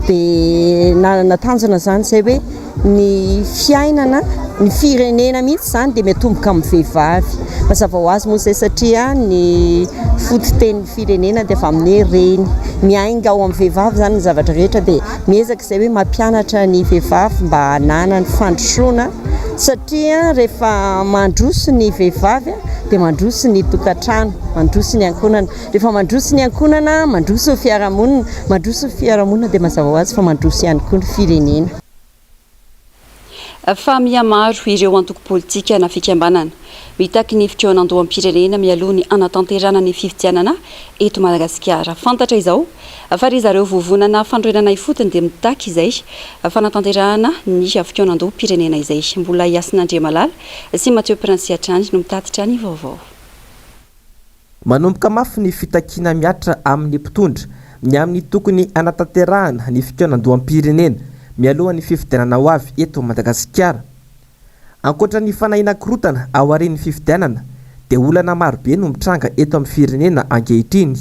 dia nanana tanjona zany izay hoe ny fiainana ny firenena mihitsy zany dia miatomboka amin'ny vehivavy. Mazava ho azy moa izay satria ny fototenin'ny firenena dia efa amin'ny reny miainga ao amin'ny vehivavy zany ny zavatra rehetra dia miezaka izay hoe mampianatra ny vehivavy mba hanana ny fandrosoana satria rehefa mandroso ny vehivavy dia mandroso ny tokantrano, mandroso ny ankonana. Rehefa mandroso ny ankonana, mandroso ny fiarahamonina, mandroso ny fiarahamonina dia mazava ho azy fa mandroso ihany koa ny firenena. Fa mihamaro ireo antoko politika na fikambanana mitaky ny fitonandoam-pirenena mialoha ny anatanterana ny fifidianana eto Madagasikara. Fantatra izao fa ry zareo vovonana fandroenana ifotony dia mitaky izay fanatanterana ny fitonandoam-pirenena izay. Mbola Iasin'Andriamalala sy Mathieu Prince Atrany no mitatitra ny vaovao. Manomboka mafy ny fitakiana miatra amin'ny mpitondra ny amin'ny tokony anatanterahana ny fitonandoam-pirenena mialoha ny fifidianana ho avy eto Madagasikara. Ankoatra ny fanahina korotana ao aorian'ny fifidianana dia olana marobe no mitranga eto amin'ny firenena ankehitriny.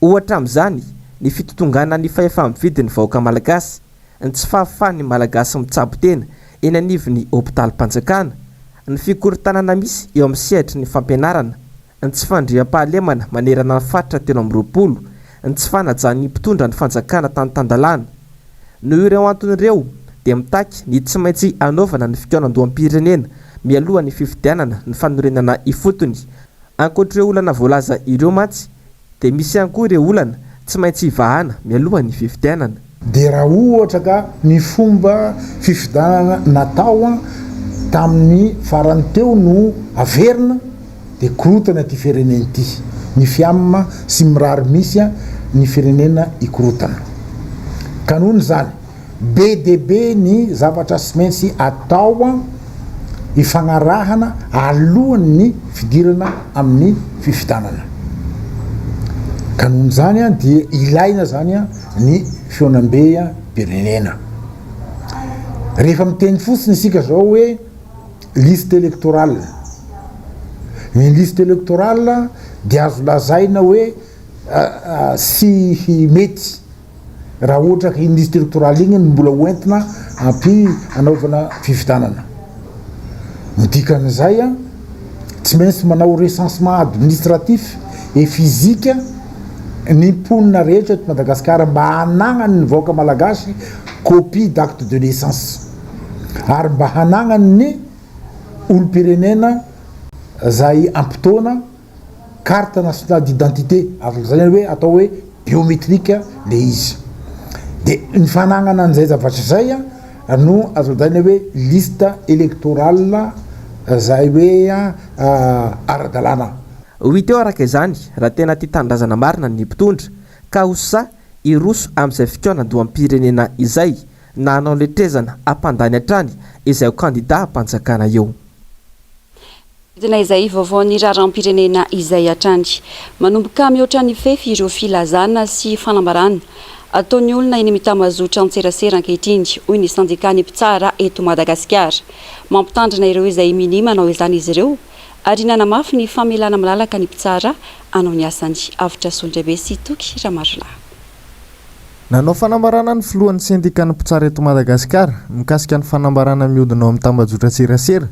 Ohatra amin'izany ny fitotongana ny fahefa-mividin'ny vahoaka malagasy, ny tsy fahafahan'ny malagasy mitsabo tena eny anivon'ny hôpitalim-panjakana, ny fikorontanana misy eo amin'ny sehatra ny fampianarana, ny tsy fandriam-pahalemana manerana ny faritra telo amby roapolo, ny tsy fanajan'ny mpitondra ny fanjakana tany-tandalana. Noho ireo anton'ireo dia mitaky ny tsy maintsy anaovana ny fitonandoam-pirenena mialoha ny fifidianana ny fanorenana ifotony. Ankoatr'ireo olana voalaza ireo mantsy dia misy ihany koa ireo olana tsy maintsy hivahana mialoha ny fifidianana. Dia raha ohatra ka ny fomba fifidianana natao tamin'ny farany teo no averina dia korotana ity firenena ity, ny fiamma sy mirary misy ny firenena ikorotana. Kanony zany be dia be ny zavatra sy maintsy atao ifagnarahana alohan'ny fidirana amin'ny fifidianana. Kanony zany dia ilaina zany ny fionam-be-pirenena. Rehefa miteny fotsiny isika zao hoe liste électorale. Ny liste électorale dia azo lazaina hoe sy mety raha ohatra ka iny liste électorale igny mbola hoentina ampy anaovana fifidianana. Midikan'izay tsy maintsy manao recensement administratif et physique ny mponina rehetra eto Madagasikara mba hanagnany ny vahoaka malagasy copie d'acte de naissance ary mba hanagnany ny olom-pirenena zay ampitoana carte nationale d'identité ary zany hoe atao hoe biométrique le izy. Dia ny fanagnana an'izay zavatra izay no azo lazaina hoe liste électorale zay hoe ara-dalàna. 8 eo araka izany raha tena tia tandrazana marina ny mpitondra ka hosa iroso amin'izay fitonandoam-pirenena izay na hanao letrezana ampandany hatrany izay ho kandida hampanjakana eo. Tena izay vaovao ny raharam-pirenena izay hatrany manomboka mihoatra ny fefy ireo filazana sy fanambarana ataon'ny olona eny mitamazotra antserasera ankehitriny hoy ny sandikany mpitsara eto Madagasikara. Mampitandrina ireo izay mini manao izany izy ireo ary nanamafy ny famelana malalaka ny mpitsara anao ny asany. Avitra Sondrabe sy Toky Ramarila. Nanao fanambarana ny filohan'ny sindikany mpitsara eto Madagasikara mikasika ny fanambarana mihodina ao amin'ny tambazotra serasera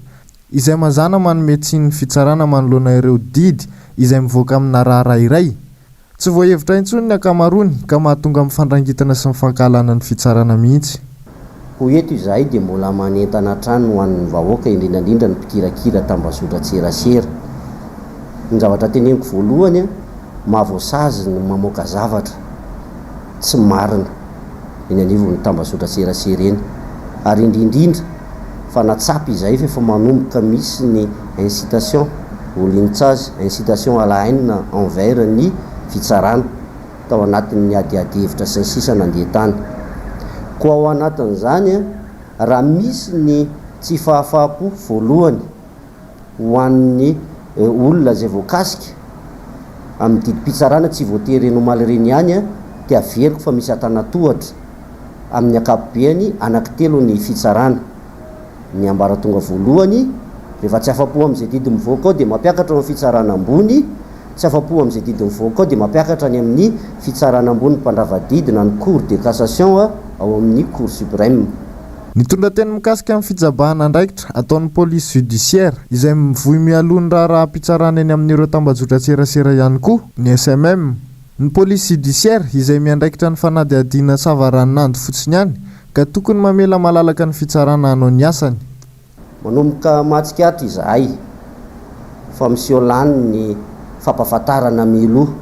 izay mazana manome tsiny fitsarana manoloana ireo didy izay mivoaka amina raharaha iray. Tsy voahevitra intsony ny akamarony ka mahatonga amin'ny fandrangitana sy mifankahalana ny fitsarana mihitsy. Ho eto izahay dia mbola manentana trano ho an'ny vahoaka indrindrandrindra ny mpikirakira tambazotra tserasera. Ny zavatra teneniko voalohany mahavoasazy ny mamoaka zavatra tsy marina eny anivon'ny tambazotra-tserasera eny, ary indrindrindra fa natsapy izay fa efa manomboka misy ny incitation olintsaz incitation à la haine envers ny fitsarana tao anatin'ny adiady hevitra sy ny sisa nandeha tany. Koa ao anatin'izany raha misy ny tsy fahafapo voalohany ho an'ny olona zay voakasika amin'ny didim-pitsarana tsy voatery nomaly reny ihany dia averiko fa misy atanatohatra amin'ny akapobeany anankitelo ny fitsarana. Ny ambaratonga voalohany rehefa tsy afapo amin'izay didy mivoaka ao dia mampiakatra amin'ny fitsarana ambony, tsy afapo amin'izay didy mivoaka ao dia mampiakatra any amin'ny fitsarana ambony mpandravadidina ny cour de cassation ao amin'ny cour suprême. Ny tondrateny mikasika amin'ny fijabahana andraikitra ataon'ny police judiciaire izay mivoy mialony raha-pitsarana eny amin'ireo tambazotra-tserasera ihany koa ny SMM. Ny police judiciaire izay miandraikitra ny fanadihadiana savaranonandro fotsiny ihany ka tokony mamela malalaka ny fitsarana hanao ny asany. Manomboka matsikatra izahay fa miseho lany ny fampahafantarana miloha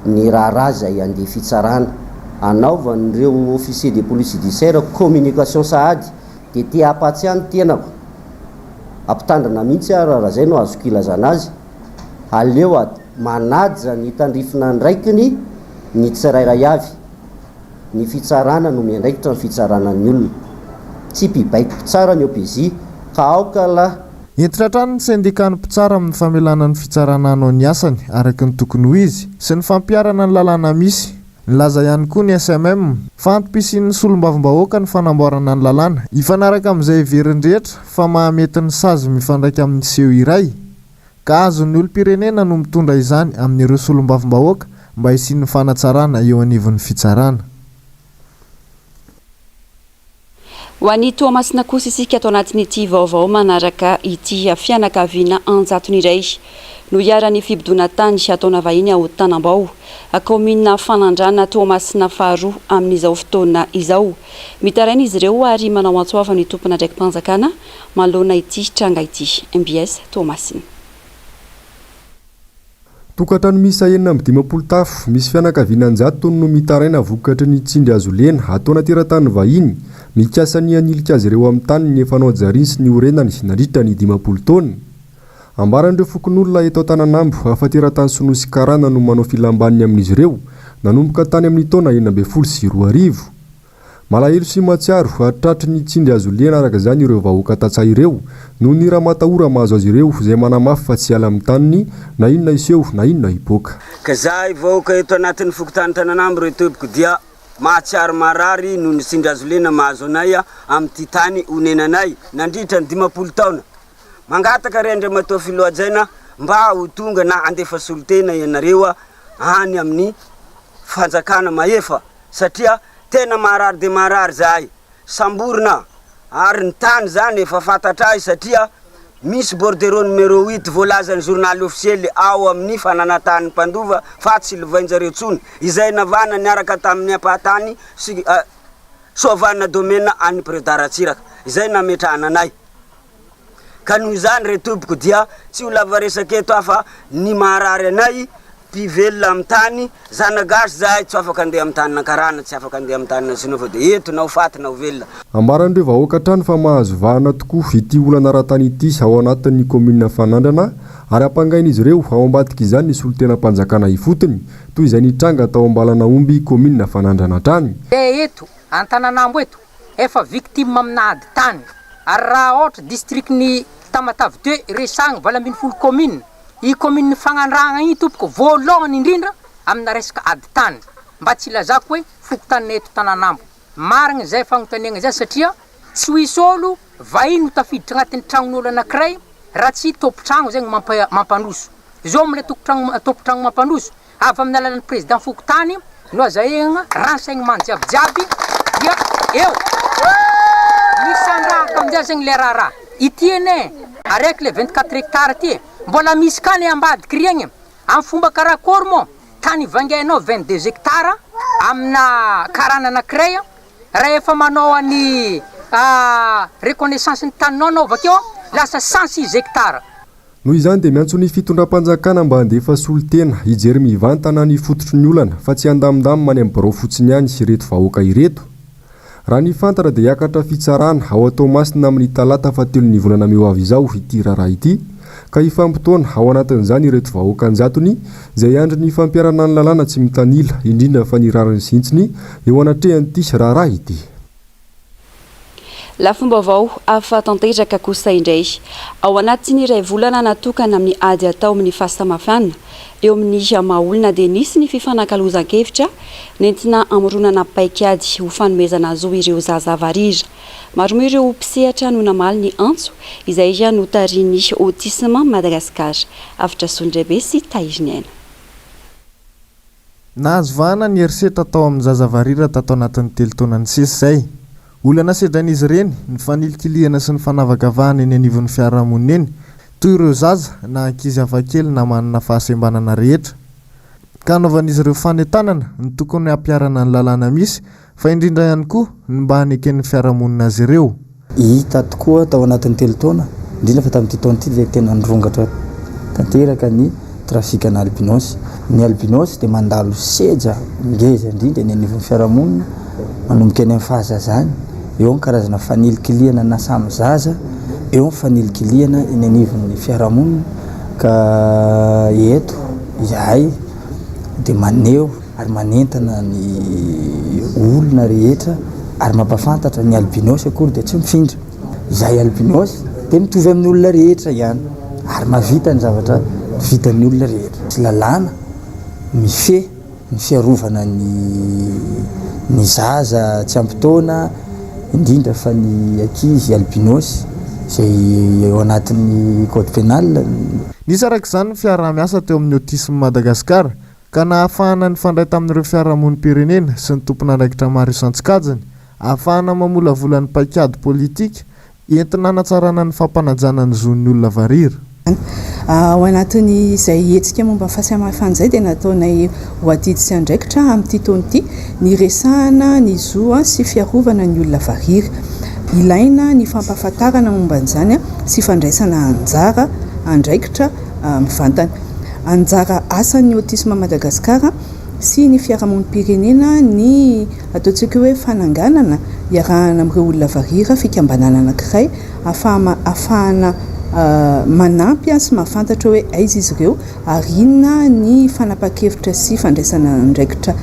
ny raharaha izay andeha fitsarana anaovan'ireo officier de police judiciaire communication sahady dia tia apatsy ihany tenako ampitandrina mihitsy raha zay no azo kilazana azy aleo manaja ny tandrifina ndraikiny ny tsirairay avy ny fitsarana no miandraikitra ny fitsarana ny olona tsy mpibaiko mpitsara ny OPJ ka aoka la entitra trano ny syndicat-ny mpitsara amin'ny famelana ny fitsarana hanao ny asany araka ny tokony ho izy sy ny fampiarana ny lalàna misy. Nilaza ihany koa ny SMM fa antopisian'ny solombavim-bahoaka ny fanamboarana ny lalàna ifanaraka amin'izay heverindrehetra fa mahamety ny sazy mifandraika amin'ny seho iray ka azon'ny olom-pirenena no mitondra izany amin'ireo solombavim-bahoaka mba hisian'ny fanatsarana eo anivon'ny fitsarana. Ho an'ny Toamasina kosa isika ato anatin'ity vaovao manaraka ity fianakaviana anjatony iray no hiaran'ny fibidona tany ataona vahiny ao Tanambao kaomina Fanandrana Toamasina faharoa amin'izao fotoana izao. Mitaraina izy ireo ary manao antsoava ny tompona ndraikim-panjakana manoloana ity tranga ity. MBS Toamasina. Tokatrano miisa 750 tafo misy fianakaviana anjato no mitaraina vokatry ny tsindry azo lena atao anaty teratany vahiny mikasa ny anilika azy ireo amin'ny tany ny efa naojariny sy ny orenany nandritra ny 50 taona. Ambaran'ireo fokon'olona eto Antananambo afa teratany Sonosy Karana no manao filambaniny amin'izy ireo nanomboka tany amin'ny taona 2012. Malahelo sy matsiaro atratry ny tsindry azo lena araka izany ireo vahoaka tatsay ireo no ny raha matahora mahazo azy ireo izay manamafy fa tsy ala amin'ny taniny na inona iseho na inona hipoaka. Ka zahay vahoaka eto anatin'ny fokotany Antananambo ireo tobiko dia mahatsiaro marary noho ny tsindry azo lena mahazo anay amin'ity tany onenanay nandritra ny 50 taona. Mangataka rendre matoa filohajaina mba ho tonga na andefa solotena ianareo any amin'ny fanjakana maefa satria tena marary de marary zahay samborina ary ny tany zany efa fantatra satria misy bordereau numéro 8 voalazan'ny journal officiel ao amin'ny fananatany mpandova fa tsy lovainjareo tsony izay navana niaraka tamin'ny ampahatany sy sovana domena any Predaratsiraka izay nametrahana anay. Ka noho izany retobiko dia tsy ho lava resaka eto afa ny marary anay mpivelona amin'ny tany zanagasy zahay tsy afaka andeha amin'ny tany Nakarana tsy afaka andeha amin'ny tany Nasinova dia eto na ho faty na ho velona. Ambaran'ireo vahoaka trano fa mahazo vahana tokoa ity olana ratany ity ao anatin'ny komina Fanandrana ary ampangain'izy ireo ao ambadika izany ny solon-tenam-panjakana ifotony toy izay nitranga tao ambalana omby komina Fanandrana trany. Eto Antananambo eto efa victime amin'ady tany ary raha ohatra districtny Tamatavy 2 Resagna 20 commune i commune Fagnandrana iny tompoko voalohany indrindra amina resaka ady tany mba tsy ilazako hoe fokotan'ny eto Tananambo. Marigny zay fagnontaniagna zay satria tsy ho isy olo vahiny tafiditra agnatin'ny tragnon'olo anankiray raha tsy tompo-tragno zegny mampandroso. Zao am'le tompo-tragno mampandroso avy amin'ny alalan'ny président fokotany no azahoagna renseignement jiabijiaby dia eo misandrahaka amin'izay zegny le raharaha ity ene araiky le 24 hectares ty mbola misy kany ambadiky regny amin'ny fomba karakory moa tany vangainao 22 hectares amina karana anankiray raha efa manao any reconnaissance ny taninao anao vakeo lasa 106 hectares. noho izany dia miantso ny fitondram-panjakana mba handefa solotena hijery mivantana ny fototry ny olana fa tsy handamindamy many amin'ny birao fotsiny ihany ireto vahoaka ireto. Raha ny fantara dia hiakatra fitsarana ao atao masina amin'ny talata 7 volana meo avy izao ity raharaha ity ka ifampotoana ao anatin'izany ireto vahoaka anjatony izay andry ny fampiarana ny lalàna tsy mitanila indrindra fa ny rariny sintsiny eo anatrehan'ity raharaha ity. Lafombaovao afa tanteraka kosa indray ao anatin'ny iray volana natokana amin'ny ady atao amin'ny fahasamafana eo amin'ny mahaolona dia nisy ny fifanankalozan-kevitra nentina amoronana paikady ho fanomezana azo ireo zazavarira. Maro ireo mpisehatra no namaly ny antso izay notariany autisme Madagasikara. Afitra Sondrebe sy Tairinaina. Nahazo vahana ny erisetra tao amin'ny zazavarira tatao anatin'ny 3 taona ny sisa izay. Olana sedran'izy ireny ny fanilikiliana sy ny fanavakavahana eny anivon'ny fiarahamonina eny toy ireo zaza na ankizy hafakely na manana fahasembanana rehetra. Ka anaovan'izy ireo fanetanana ny tokony hampiarana ny lalàna misy fa indrindra ihany koa ny mba haneken'ny fiarahamonina azy ireo. Hita tokoa tao anatin'ny 3 taona indrindra fa tamin'ity taona ity dia tena nirongatra tanteraka ny trafika ny albinos. Ny albinos dia mandalo seja ngeza indrindra eny anivon'ny fiarahamonina manomboka eny amin'ny fahazazany. Eo ny karazana fanilikiliana na samy zaza, eo ny fanilikiliana eny anivon'ny fiarahamonina ka eto izahay dia maneho ary manentana ny olona rehetra ary mampafantatra ny albinos akory dia tsy mifindra. Izahay albinos dia mitovy amin'ny olona rehetra ihany ary mavita ny zavatra vitan'ny olona rehetra. Tsy lalàna mife ny fiarovana ny zaza tsy ampitaona indrindra fa ny ankizy albinos izay eo anatin'ny code pénal. Nisy arak'izany ny fiaraha-miasa teo amin'ny autisme Madagasikara ka nahafahana ny fandray tamin'ireo fiarahamonim-pirenena sy ny tompon'andraikitra maro isan-tsikajiny ahafahana mamolavola ny paikady politika entina hanatsarana ny fampanajana ny zon'ny olona varira. Ao anatin'ny izay hetsika momba fahasamafana izay dia nataonay ho adidy sy andraikitra amin'ity taona ity ny resahana ny zo sy fiarovana ny olona varira. Ilaina ny fampahafantarana momba an'izany sy fandraisana anjara andraikitra mivantana. Anjara asan'ny autisme Madagasikara sy ny fiarahamonim-pirenena ny ataontsika hoe fananganana iarahana amin'ireo olona varira fikambanana anankiray ahafahana manampy sy mahafantatra hoe aiza izy ireo ary inona ny fanapa-kevitra sy fandraisana andraikitra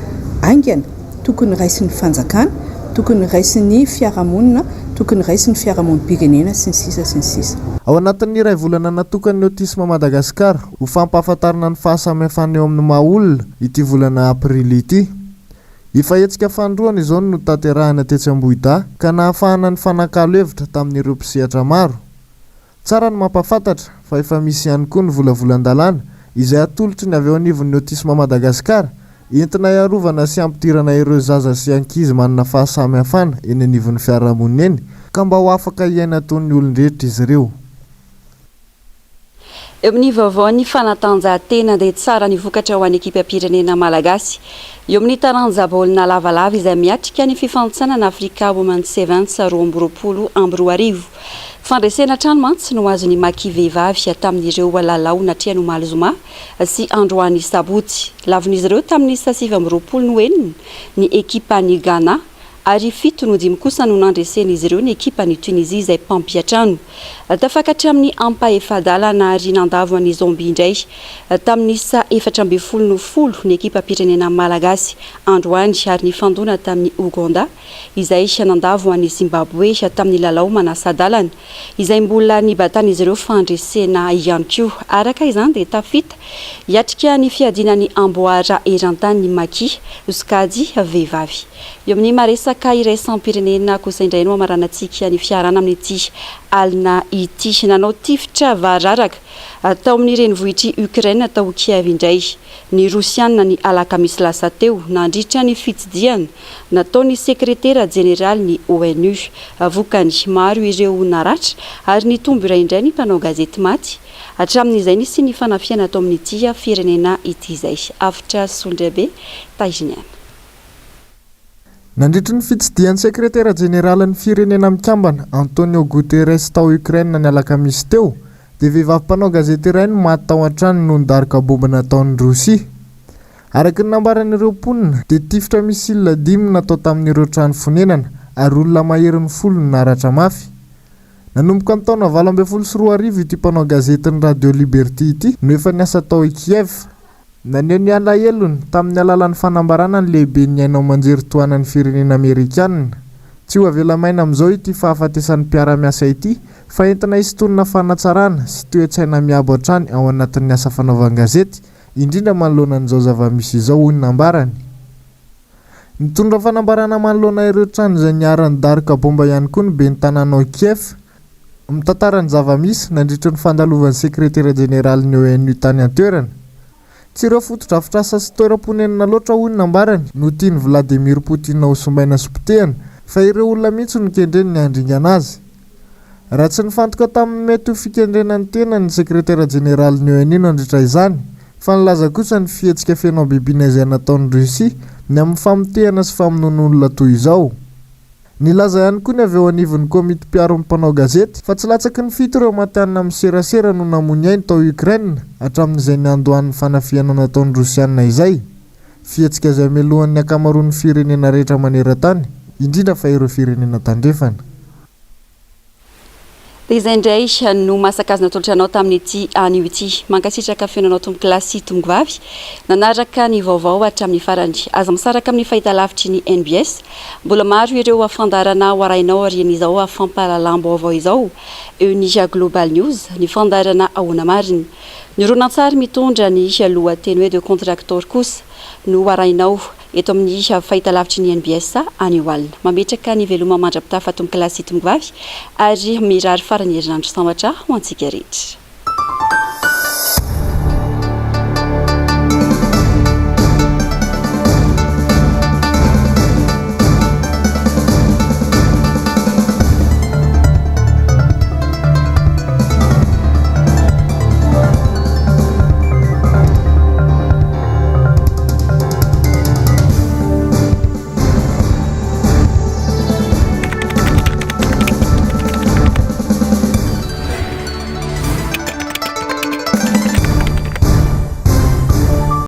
aingana tokony raisin'ny fanjakana, tokony raisin'ny fiarahamonina, tokony raisin'ny fiarahamonim-pirenena sy ny sisa sy ny sisa. Ao anatin'ny iray volana natokan'ny autisme Madagasikara ho fampahafantarana ny fahasamihafana eo amin'ny mahaolona ity volana aprily ity. Ifahetsika fandroana izao no tanterahana tetsy Ambohida ka nahafahana ny fanakalo hevitra tamin'ireo mpisehatra maro. Tsara ny mampafantatra fa efa misy ihany koa ny volavolan-dalàna izay atolotry ny avy eo anivon'ny autisme Madagasikara entina hiarovana sy ampidirana ireo zaza sy ankizy manana fahasamihafana eny anivon'ny fiarahamonina eny ka mba ho afaka iaina toy ny olon-drehetra izy ireo. Eo amin'ny vaovao ny fanatanjahantena dia tsara ny vokatra ho an'ny ekipam-pirenena malagasy. Eo amin'ny taranja baolina lavalava izay miatrika ny fifanitsanana Africa Women Sevens roa amby roapolo amby roa arivo. Fandraisana trano mantsy no azony maki vehivavy tamin'ireo lalao Natriano Malozoma sy Androany Sabotsy. Lavon'izy ireo tamin'ny 7 no enina ny ekipa ny Ghana ary 7 kosa no nandresen'izy ireo ny ekipa ny Tunisia izay mpampiatrano. Tafakatra amin'ny ampahefadalana ary nandavo an'ny Zambie indray tamin'ny 14 ny ekipam-pirenena malagasy Androany ary ny fandona tamin'ny Uganda izay nandavo an'ny Zimbabwe tamin'ny lalao manasadalana izay mbola nibatan'izy ireo fandresena ihany koa. Araka izany dia tafita hiatrika ny fiadinan'ny Amboara Erantany Maki Uskadi vehivavy. Eo amin'ny maresaka iraisam-pirenena kosa indray no amaranantsika ny fiarana amin'ity alina ity nanao tifitra vararaka tao amin'ny renivohitry Ukraine tao Kiev indray. Ny Rosiana ny alakamisy lasa teo nandritra ny fitsidiana nataony sekretera jeneraly ny ONU avokany maro ireo naratra ary ny tombo iray indray ny mpanao gazety maty hatramin'izay nisy ny fanafiana tao amin'ity firenena ity izay. Afitra Sondrebe Taiziniana. Nandritra ny fitsidian'ny sekretera jeneraly ny firenena mikambana Antonio Guterres tao Ukraine ny alakamisy teo dia vehivavy mpanao gazety iray no maty tao an-trano no nidarika bomba nataon'ny Rosia. Araka ny nambaran'ireo mponina dia tifitra misila 5 natao tamin'ireo trano fonenana ary olona maherin'ny folo no naratra mafy. Nanomboka amin'ny taona 2024 ity mpanao gazetiny Radio Liberté ity no efa niasa tao i Kiev. Naneho ny alahelo tamin'ny alalan'ny fanambarana ny lehibe ny ainao manjery toanan'ny firenena Amerikanina. Tsy ho avela maina amin'izao ity fahafatesan'ny mpiara-miasa ity fa entina hisintonana fanatsarana sy toe-tsaina miabo hatrany ao anatin'ny asa fanaovan-gazety, indrindra manoloana an'izao zava-misy izao hoy ny nambarany. Nitondra fanambarana manoloana ireo trano izay niarany darika bomba ihany koa ny ben'ny tanànao Kiev. Mitantara ny zava-misy nandritry ny fandalovan'ny sekretera jeneraly ny ONU tany an-toerana. Tsy ireo foto-drafitr'asa sy toeram-ponenana loatra hoy ny nambarany no tiany Vladimir Poutine ho sombaina sopotehana, fa ireo olona mihitsy no kendreny ny andringana azy. Raha tsy nifantoka tamin'ny mety ho fikendrenany tena ny sekretera jeneraly ny ONU nandritra izany, fa nilaza kosa ny fihetsika fenao bibiana izay nataon'ny Rosia ny amin'ny famotehana sy famonoan'olona toy izao. Nilaza ihany koa ny avy eo anivon'ny komity mpiaro-ny mpanao gazety fa tsy latsaky ny fito ireo matianina amin'ny serasera no namony ainy tao Ukraine hatramin'izay niandohan'ny fanafiana nataon'ny Rosiana izay. Fihetsika izay melohan'ny akamaroan'ny firenena rehetra maneran-tany, indrindra fa ireo firenena tandrefana. Dia izay indray no masakazona tolotra anao tamin'ity anio ity. Mankasitraka fiainanao tomboky lasy tomboky vavy nanaraka ny vaovao hatramin'ny farany. Aza misaraka amin'ny fahitalavitry ny NBS. Mbola maro ireo afandarana ho arahinao arian'izao afampahalalam-baovao izao eo ny Global News, ny fandarana ahoana mariny. Ny ronan-tsary mitondra ny lohateny hoe de contracteur kosa no arahinao eto amin'ny fahitalavitry ny NBS anio alina. Mametraka ny veloma mandrapitafa tomboky lasy tomboky vavy ary mirary farany herinandro sambatra ho antsika rehetra.